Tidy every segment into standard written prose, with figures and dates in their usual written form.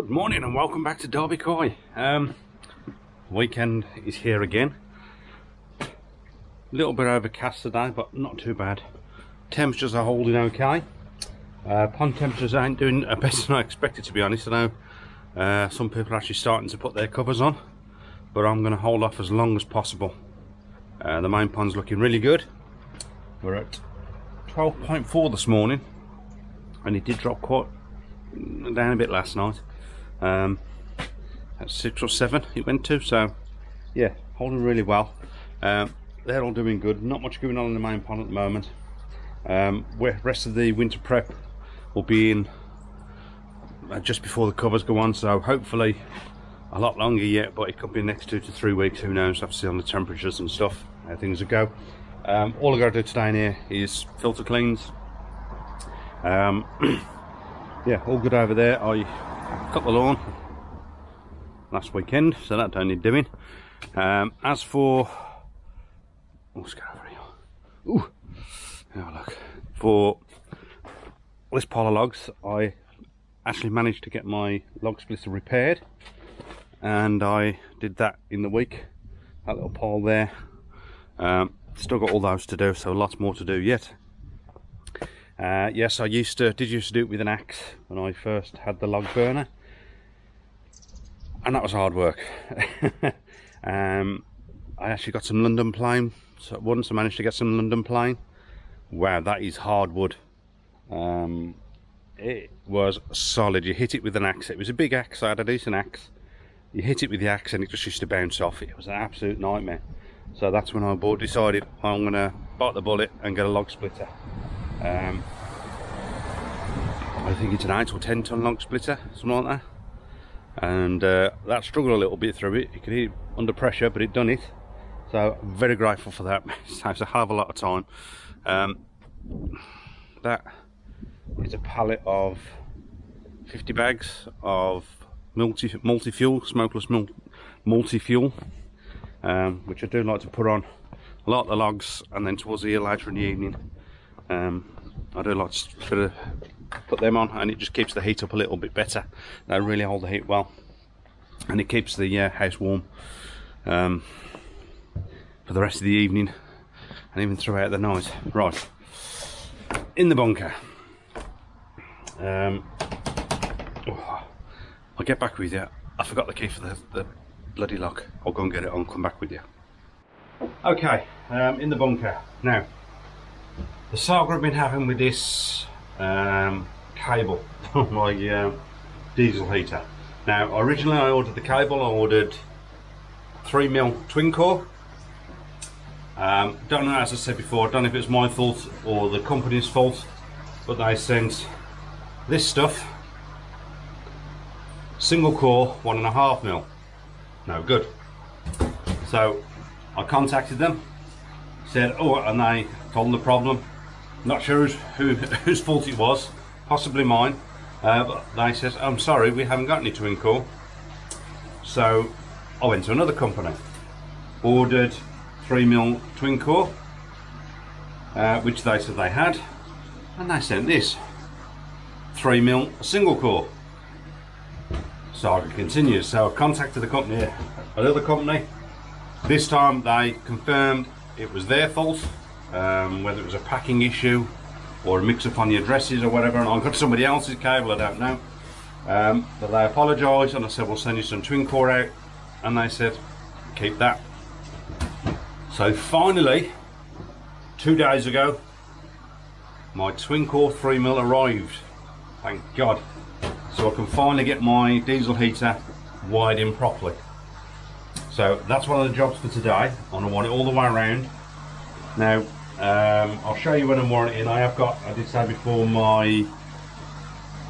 Good morning and welcome back to Derby Koi. Weekend is here again. A little bit overcast today, but not too bad. Temperatures are holding okay. Pond temperatures ain't doing better than I expected, to be honest. I know some people are actually starting to put their covers on, but I'm going to hold off as long as possible. The main pond's looking really good. We're at 12.4 this morning, and it did drop quite down a bit last night. At 6 or 7 it went to, so yeah, holding really well. They're all doing good. Not much going on in the main pond at the moment. Rest of the winter prep will be in just before the covers go on, so hopefully a lot longer yet, but it could be the next 2 to 3 weeks, who knows. Have to see on the temperatures and stuff how things will go. All I got to do today in here is filter cleans. Yeah, all good over there. I cut the lawn last weekend, so that don't need doing. As for, let's go over here. Ooh, have a look. For this pile of logs, I actually managed to get my log splitter repaired, and I did that in the week. That little pile there. Still got all those to do, so lots more to do yet. Yes, I did used to do it with an axe when I first had the log burner, and that was hard work. I actually got some London plane, so once I managed to get some London plane. Wow, that is hard wood. It was solid. You hit it with an axe. It was a big axe, I had a decent axe. You hit it with the axe and it just used to bounce off. It was an absolute nightmare. So that's when I decided I'm going to bite the bullet and get a log splitter. I think it's an 8 or 10 ton log splitter, something like that. And that struggled a little bit through it. You could hear it under pressure, but it done it. So I'm very grateful for that. It saves a hell of a lot of time. That is a pallet of 50 bags of multi-fuel, smokeless multi-fuel, which I do like to put on a lot of the logs, and then towards the year later in the evening, I do like to put them on, and it just keeps the heat up a little bit better. They really hold the heat well, and it keeps the house warm for the rest of the evening and even throughout the night. Right, in the bunker. I'll get back with you. I forgot the key for the bloody lock. I'll go and get it and come back with you. Okay, in the bunker now. The saga I've been having with this cable on my diesel heater. Now, originally I ordered the cable. I ordered 3mm twin core. Don't know, as I said before, I don't know if it's my fault or the company's fault, but they sent this stuff, single core 1.5mm. No good. So I contacted them, said, oh, and they told them the problem. Not sure whose fault it was, possibly mine, but they said, I'm sorry, we haven't got any twin core. So I went to another company, ordered 3mm twin core, which they said they had, and they sent this 3mm single core. Saga continues. So I contacted the company, another company. This time they confirmed it was their fault, whether it was a packing issue or a mix-up on the addresses or whatever, and I got somebody else's cable, I don't know. But they apologised, and I said, we'll send you some twin core out, and they said, keep that. So finally, 2 days ago, my twin core 3mm arrived. Thank God. So I can finally get my diesel heater wired in properly. So that's one of the jobs for today, and I want it all the way around. Now, I'll show you when I'm wiring it in. I did say before, my,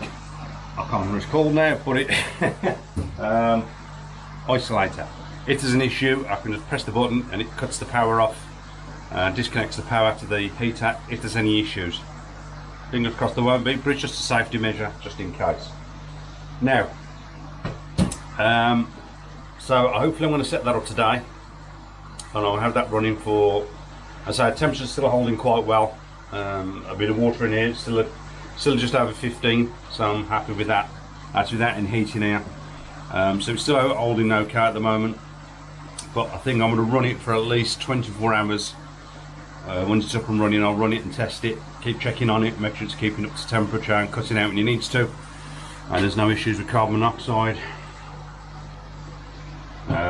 I can't remember what it's called now, but it, isolator. If there's an issue, I can just press the button and it cuts the power off, disconnects the power to the heater if there's any issues. Fingers crossed there won't be, but it's just a safety measure, just in case. Now, so hopefully I'm going to set that up today, and I'll have that running for, as I say, temperature's still holding quite well. A bit of water in here, it's still just over 15, so I'm happy with that. That's without any heating here. So it's still holding okay at the moment, but I think I'm going to run it for at least 24 hours. Once it's up and running, I'll run it and test it, keep checking on it, make sure it's keeping up to temperature and cutting out when it needs to, and there's no issues with carbon monoxide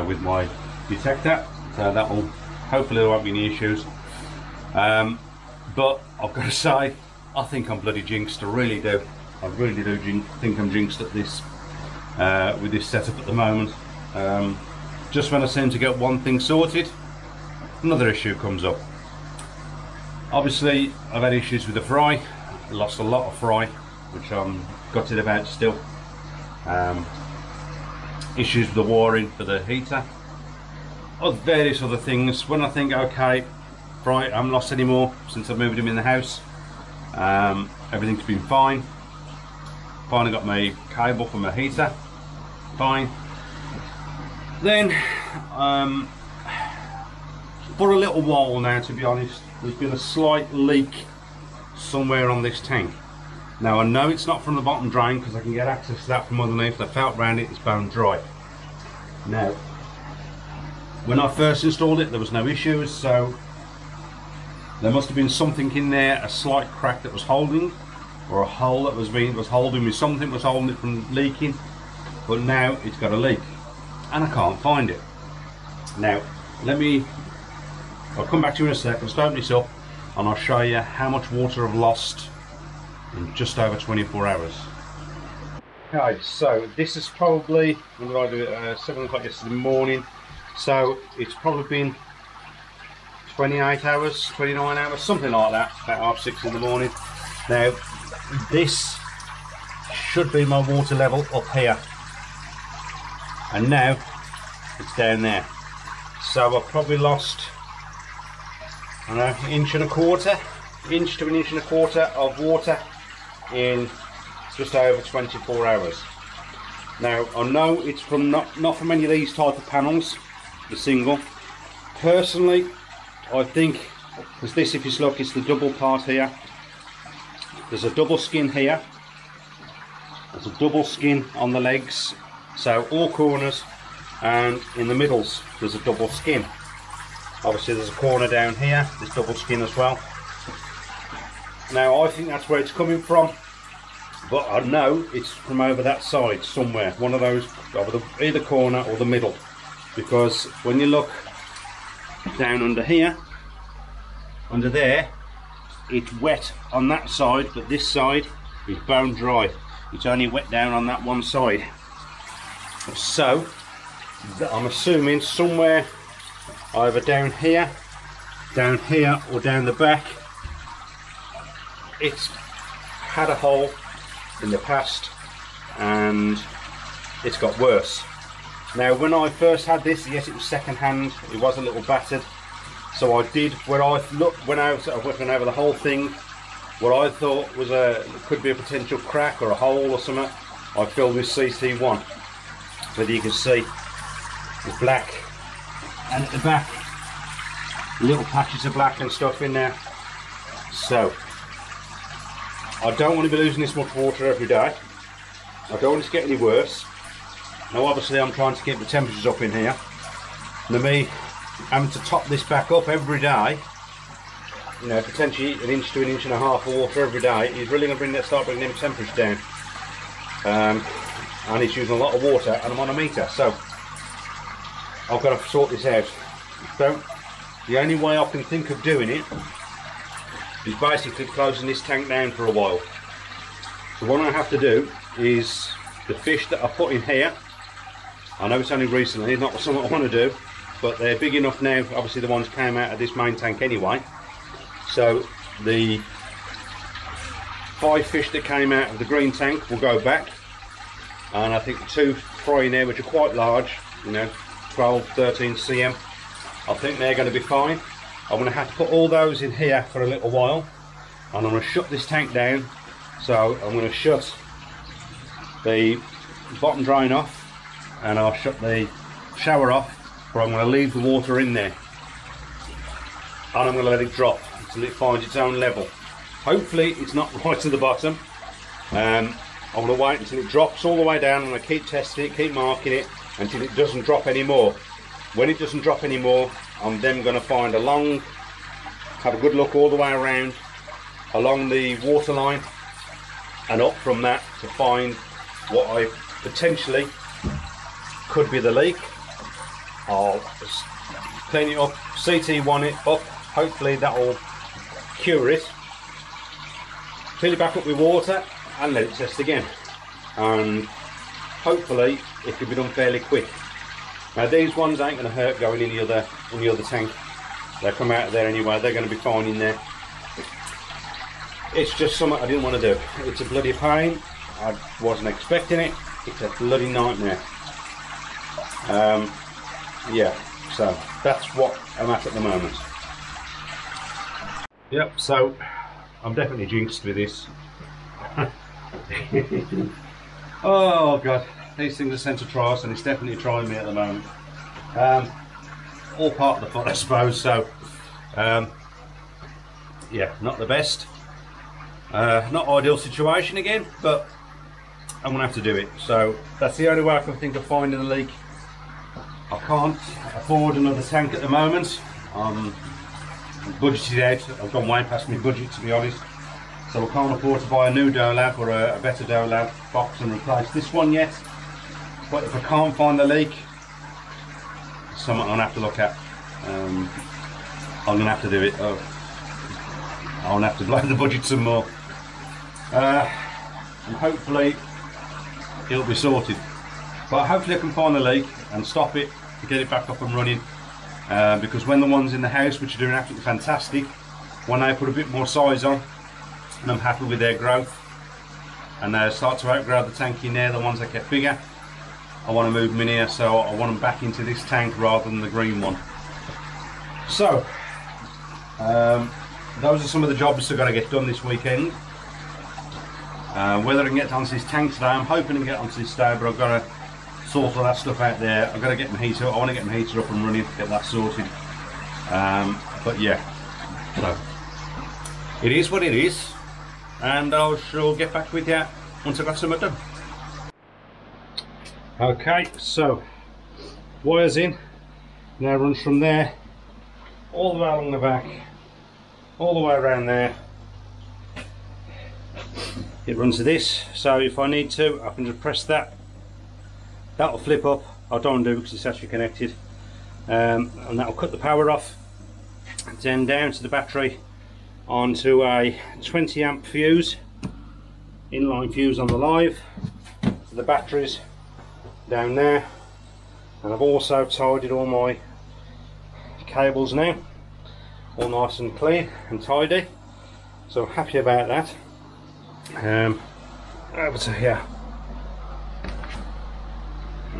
with my detector, so that will, hopefully there won't be any issues. But I've got to say, I think I'm bloody jinxed. I really do. I really do think I'm jinxed at this with this setup at the moment. Just when I seem to get one thing sorted, another issue comes up. Obviously, I've had issues with the fry. I lost a lot of fry, which I'm gutted about still. Issues with the wiring for the heater. Various other things. When I think, okay, fry, I haven't lost any more since I've moved him in the house. Everything's been fine. Finally got my cable for my heater. Fine. Then, for a little while now, to be honest, there's been a slight leak somewhere on this tank. Now I know it's not from the bottom drain because I can get access to that from underneath. I felt around it, it's bone dry. Now, when I first installed it, there was no issues, so there must have been something in there, a slight crack that was holding, or a hole that was holding me. Something was holding it from leaking, but now it's got a leak, and I can't find it. Now, I'll come back to you in a sec. Let's open this up and I'll show you how much water I've lost in just over 24 hours. Okay, so this is probably, when did I do it? 7 o'clock yesterday morning. So it's probably been 28 hours, 29 hours, something like that, about 6:30 in the morning. Now, this should be my water level up here. And now it's down there. So I've probably lost, I don't know, inch to 1.25 inches of water in just over 24 hours. Now I know it's from not from any of these type of panels, the single. Personally, I think, because this, if you look, it's the double part here. There's a double skin here. There's a double skin on the legs, so all corners, and in the middles there's a double skin. Obviously there's a corner down here, there's double skin as well. Now I think that's where it's coming from, but I know it's from over that side somewhere, one of those, over either corner or the middle, because when you look down under here, under there, it's wet on that side, but this side is bone dry. It's only wet down on that one side. So I'm assuming somewhere either down here, or down the back, it's had a hole in the past and it's got worse. Now when I first had this, yes, it was second hand, it was a little battered, so I did, when I went over the whole thing, what I thought was could be a potential crack or a hole or something, I filled with CC1, so that you can see it's black, and at the back little patches of black and stuff in there. So I don't want to be losing this much water every day. I don't want it to get any worse. Now obviously I'm trying to keep the temperatures up in here. Now me having to top this back up every day, you know, potentially 1 inch to 1.5 inches of water every day is really going to start bringing them temperatures down. And it's using a lot of water, and I'm on a meter, so I've got to sort this out. So the only way I can think of doing it is basically closing this tank down for a while. So what I have to do is, the fish that I put in here, I know it's only recently, not something I want to do, but they're big enough now. Obviously the ones came out of this main tank anyway, so the 5 fish that came out of the green tank will go back, and I think the 2 fry in there, which are quite large, you know, 12, 13 cm, I think they're going to be fine. I'm going to have to put all those in here for a little while, and I'm going to shut this tank down. So I'm going to shut the bottom drain off, and I'll shut the shower off, but I'm going to leave the water in there, and I'm going to let it drop until it finds its own level. Hopefully it's not right to the bottom. I I want to wait until it drops all the way down, and I keep testing it, keep marking it until it doesn't drop anymore. When it doesn't drop anymore, I'm then going to find have a good look all the way around along the water line and up from that to find what I potentially could be the leak. I'll clean it up, CT1 it up, hopefully that will cure it, fill it back up with water and let it test again, and hopefully it can be done fairly quick. Now these ones ain't going to hurt going in the other tank. They come out of there anyway, they're going to be fine in there. It's just something I didn't want to do. It's a bloody pain, I wasn't expecting it, it's a bloody nightmare. Yeah, so that's what I'm at the moment. Yep, so I'm definitely jinxed with this. Oh god, these things are sent to try us, and it's definitely trying me at the moment. All part of the fun, I suppose, so yeah, not the best. Not ideal situation again, but I'm gonna have to do it. So that's the only way I can think of finding a leak. I can't afford another tank at the moment. I'm budgeted out. I've gone way past my budget, to be honest. So I can't afford to buy a new Dolab or a better Dolab box and replace this one yet. But if I can't find the leak, it's something I'm gonna have to look at. I'm gonna have to do it. I'm gonna have to blow the budget some more. And hopefully it'll be sorted. But hopefully I can find the leak and stop it to get it back up and running. Because when the ones in the house, which are doing absolutely fantastic, when they put a bit more size on and I'm happy with their growth and they start to outgrow the tank in there, the ones that get bigger, I want to move them in here, so I want them back into this tank rather than the green one. So those are some of the jobs that are going to get done this weekend. Whether I can get onto this tank today, I'm hoping to get onto this today, but I've got to sort all that stuff out there. I've got to get my heater. I want to get my heater up and running, get that sorted. But yeah, so it is what it is, and I shall get back with you once I've got something done. Okay, so wires in. Now runs from there all the way along the back, all the way around there. It runs to this, so if I need to, I can just press that. That'll flip up. I don't do because it's actually connected, and that'll cut the power off. Then down to the battery, onto a 20 amp fuse, inline fuse on the live. The batteries down there, and I've also tidied all my cables now, all nice and clean and tidy. So I'm happy about that. Over to here.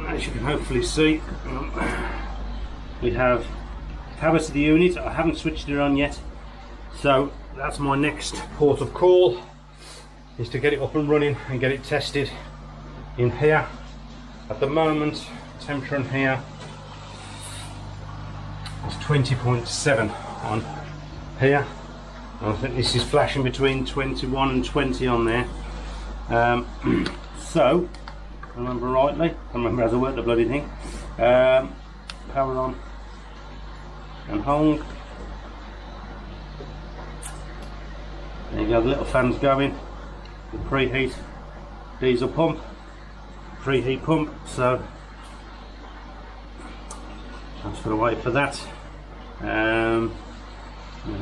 As you can hopefully see, we have power to the unit. I haven't switched it on yet, so that's my next port of call, is to get it up and running and get it tested in here. At the moment, temperature in here is 20.7 on here. I think this is flashing between 21 and 20 on there. So, if I remember rightly, I can't remember how to work the bloody thing. Power on and hold. There you go, the little fan's going. The preheat diesel pump, preheat pump. So I'm just going to wait for that. Have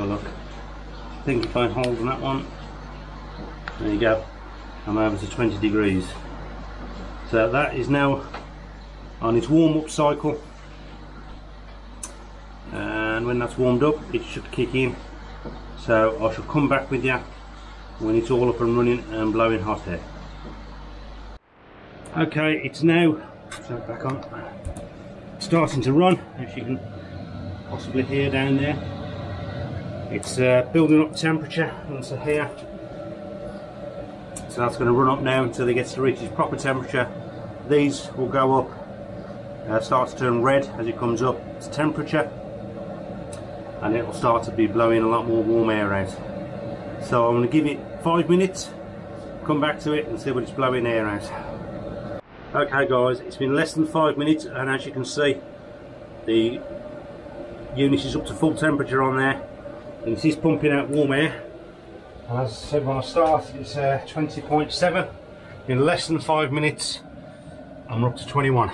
a look. I think if I hold on that one, there you go, I'm over to 20 degrees. So that is now on its warm-up cycle, and when that's warmed up it should kick in. So I shall come back with you when it's all up and running and blowing hot air. Okay, it's now, turn it back on, starting to run, as you can possibly hear down there. It's building up temperature into here, so that's going to run up now until it gets to reach its proper temperature. These will go up, start to turn red as it comes up to temperature, and it will start to be blowing a lot more warm air out. So I'm going to give it 5 minutes come back to it and see what it's blowing air out. Okay guys, it's been less than 5 minutes, and as you can see, the unit is up to full temperature on there, and it is pumping out warm air. And as I said when I started, it's 20.7. In less than 5 minutes, I'm up to 21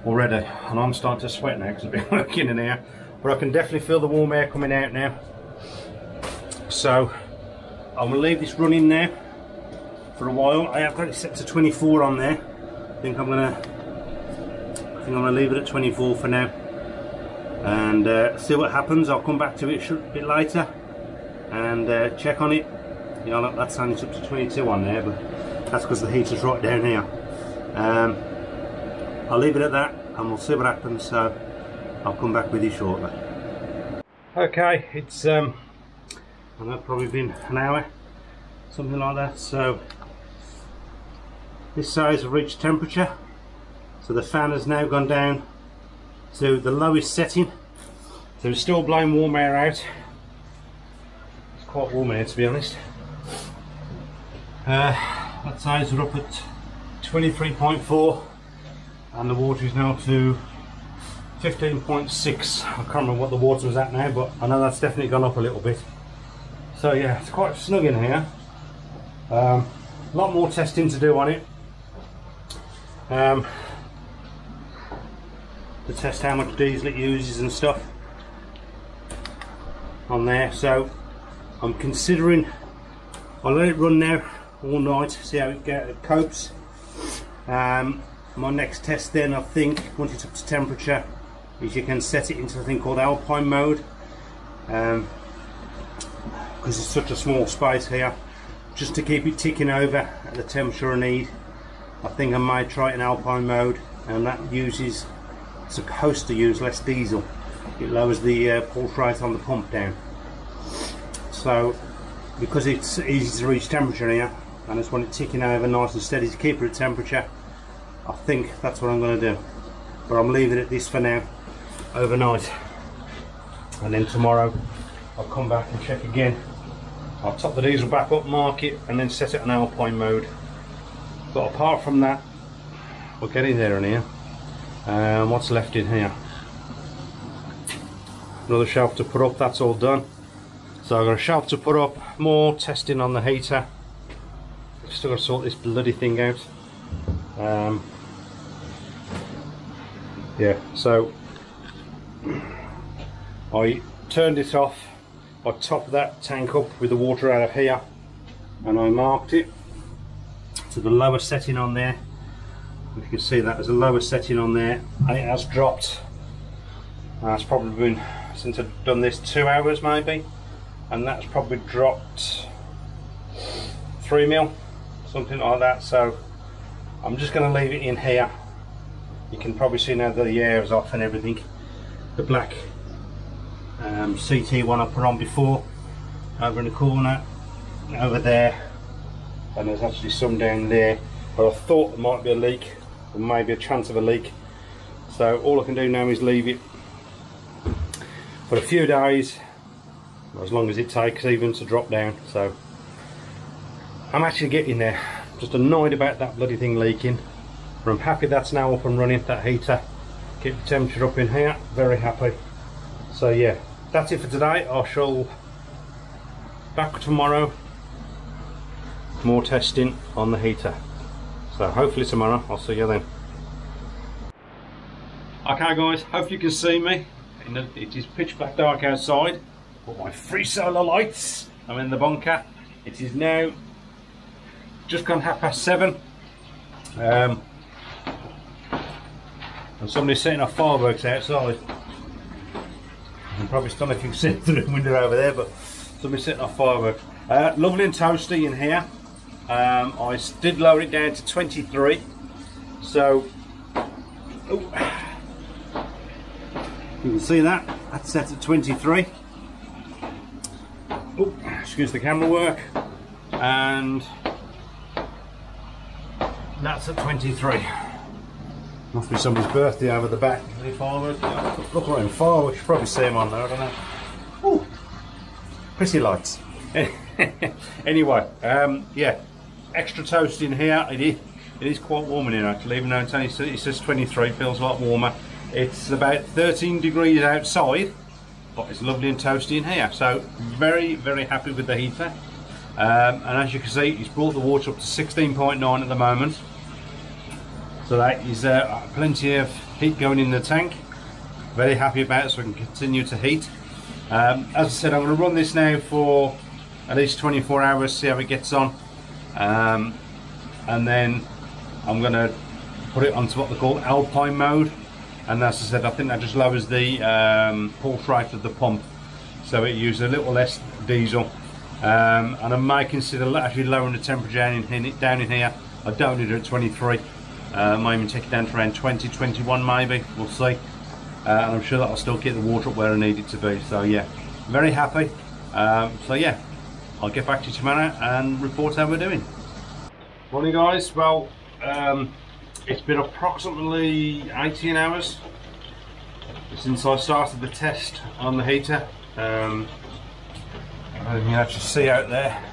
already, and I'm starting to sweat now because I've been working in here. But I can definitely feel the warm air coming out now. So I'm gonna leave this running now for a while. I have got it set to 24 on there. I think I'm gonna leave it at 24 for now, and see what happens. I'll come back to it a bit later and check on it. You know, that's saying it's up to 22 on there, but that's because the heater's right down here. I'll leave it at that and we'll see what happens, so I'll come back with you shortly. Okay, it's I know, probably been an hour, something like that. So this size have reached temperature, so the fan has now gone down to the lowest setting, so it's still blowing warm air out. It's quite warm here, to be honest. That size are up at 23.4, and the water is now to 15.6. I can't remember what the water was at now, but I know that's definitely gone up a little bit. So yeah, it's quite snug in here. A lot more testing to do on it. To test how much diesel it uses and stuff on there. So I'm considering, I'll let it run now all night, see how it copes. My next test then, I think, once it's up to temperature, is you can set it into a thing called Alpine mode, because it's such a small space here, just to keep it ticking over at the temperature I need. I think I might try it in Alpine mode, and that uses, supposed to use less diesel. It lowers the pulse rate on the pump down. So because it's easy to reach temperature here, and I just want it ticking over nice and steady to keep it at temperature, I think that's what I'm going to do. But I'm leaving it this for now, overnight, and then tomorrow I'll come back and check again. I'll top the diesel back up, mark it, and then set it on Alpine mode. But apart from that, we're getting there in here. What's left in here? Another shelf to put up, that's all done. So I've got a shelf to put up, more testing on the heater. Still got to sort this bloody thing out. Yeah, so I turned it off. I topped that tank up with the water out of here, and I marked it to the lower setting on there. If you can see that, there's a lower setting on there, and it has dropped. It's probably been, since I've done this, 2 hours maybe, and that's probably dropped 3 mil, something like that. So I'm just going to leave it in here. You can probably see now that the air is off and everything. The black CT one I put on before, over in the corner, over there, and there's actually some down there, but I thought there might be a leak, or maybe a chance of a leak. So all I can do now is leave it for a few days, as long as it takes even to drop down. So I'm actually getting there. Just annoyed about that bloody thing leaking, but I'm happy that's now up and running, that heater. Keep the temperature up in here, very happy. So yeah, that's it for today. I shall back tomorrow, more testing on the heater. So hopefully tomorrow, I'll see you then. Okay guys, hope you can see me. It is pitch black dark outside, but my free solar lights, I'm in the bunker. It is now just gone 7:30. And somebody's setting off fireworks outside. You can probably still, if you can see through the window over there, but somebody's setting off fireworks. Lovely and toasty in here. I did lower it down to 23. So, you can see that. That's set at 23. Oh, excuse the camera work. And that's at 23. Must be somebody's birthday over the back. Any fireworks? Look around, fireworks. You should probably see them on there, I don't know. Ooh, pretty lights. Anyway, yeah, extra toasty in here. It is quite warm in here actually, even though it's only, it says 23, it feels a lot warmer. It's about 13 degrees outside, but it's lovely and toasty in here. So very, very happy with the heater. And as you can see, it's brought the water up to 16.9 at the moment. So that is plenty of heat going in the tank. Very happy about it, so we can continue to heat. As I said, I'm going to run this now for at least 24 hours, see how it gets on. And then I'm going to put it onto what they call alpine mode. And as I said, I think that just lowers the pulse rate of the pump, so it uses a little less diesel. And I may consider actually lowering the temperature down in here. I don't need it at 23. I might even take it down to around 20, 21 maybe. We'll see. And I'm sure that I'll still get the water up where I need it to be. So yeah, very happy. So yeah, I'll get back to you tomorrow and report how we're doing. Morning guys. Well, it's been approximately 18 hours since I started the test on the heater. And you can actually see out there,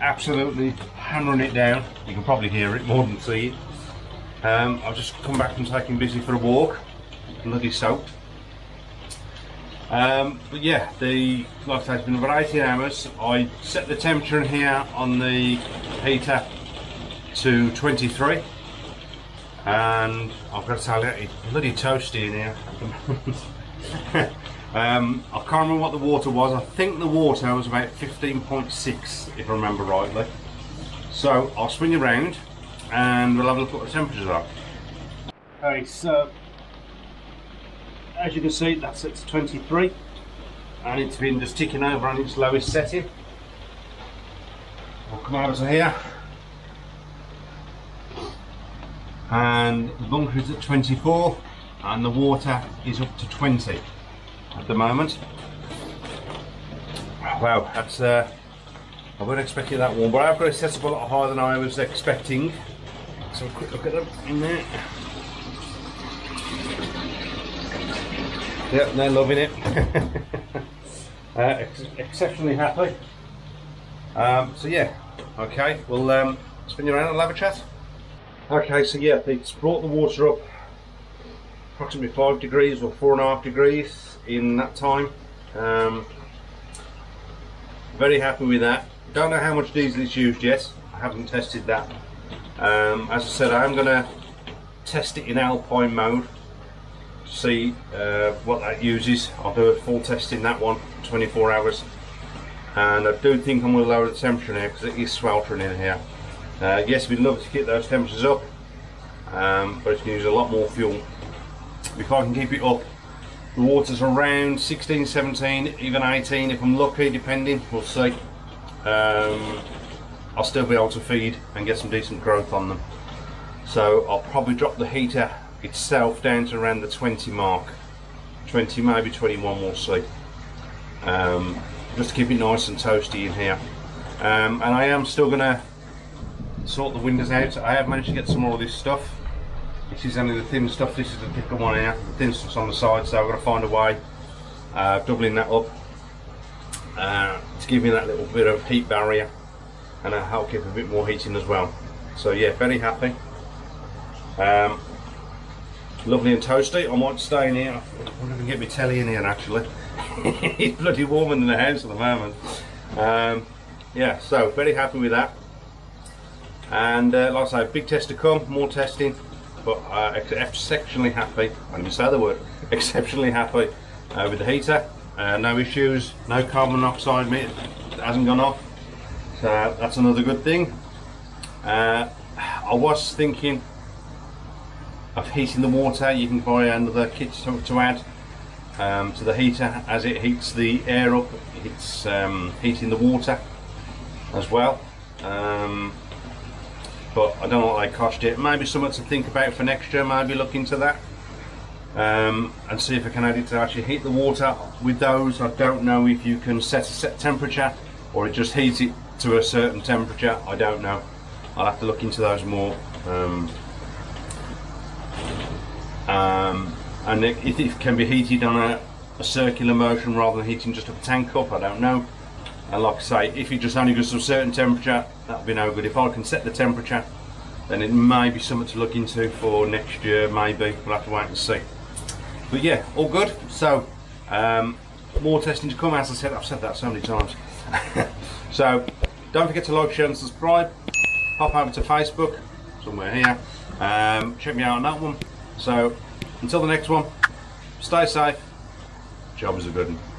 absolutely hammering it down. You can probably hear it more than see it. I've just come back from taking Busy for a walk, bloody soaked. But yeah, like I said, it's been about 18 hours. I set the temperature in here on the heater to 23, and I've got to tell you, it's bloody toasty in here. I can't remember what the water was. I think the water was about 15.6 if I remember rightly. So I'll spin you around and we'll have a look at what the temperatures are. Okay, so as you can see, that's set to 23 and it's been just ticking over on its lowest setting. I'll come over to here and the bunker is at 24 and the water is up to 20 at the moment. Wow, that's I wasn't expecting that warm, but I've got it set up a lot higher than I was expecting. So a quick look at them in there. Yep, they're loving it. Exceptionally happy. So yeah, okay, we'll spin you around and have a chat. Okay, so yeah, it's brought the water up approximately 5 degrees or 4.5 degrees in that time. Very happy with that. Don't know how much diesel it's used yet. I haven't tested that. As I said, I am going to test it in alpine mode to see what that uses. I'll do a full test in that one, 24 hours. And I do think I'm going to lower the temperature in here because it is sweltering in here. Yes, we'd love to keep those temperatures up, but it's going to use a lot more fuel. If I can keep it up, the water's around 16, 17, even 18 if I'm lucky, depending, we'll see. I'll still be able to feed and get some decent growth on them. So I'll probably drop the heater itself down to around the 20 mark. 20, maybe 21, we'll see. Just to keep it nice and toasty in here. And I am still going to sort the windows out. I have managed to get some more of this stuff. This is only the thin stuff, this is the thicker one here. The thin stuff's on the side, so I've got to find a way doubling that up to give me that little bit of heat barrier and help keep a bit more heating as well. So yeah, very happy. Lovely and toasty. I might stay in here. I wonder if I can get my telly in here actually. It's bloody warm in the house at the moment. Yeah, so very happy with that. And like I say, big test to come, more testing. But exceptionally happy, I didn't say the word, exceptionally happy with the heater. No issues, no carbon monoxide, it hasn't gone off. So that's another good thing. I was thinking of heating the water. You can buy another kit to add to the heater as it heats the air up. It's heating the water as well. But I don't know what they cost yet. Maybe something to think about for next year. Maybe look into that and see if I can add it to actually heat the water with those. I don't know if you can set a set temperature or it just heats it to a certain temperature. I don't know. I'll have to look into those more. And if it can be heated on a circular motion rather than heating just a tank up, I don't know. And like I say, if it just only goes to a certain temperature, that'll be no good. If I can set the temperature, then it may be something to look into for next year, maybe. We'll have to wait and see. But yeah, all good. So, more testing to come. As I said, I've said that so many times. So, don't forget to like, share and subscribe. Pop over to Facebook, somewhere here. Check me out on that one. So, until the next one, stay safe. Job is a good one.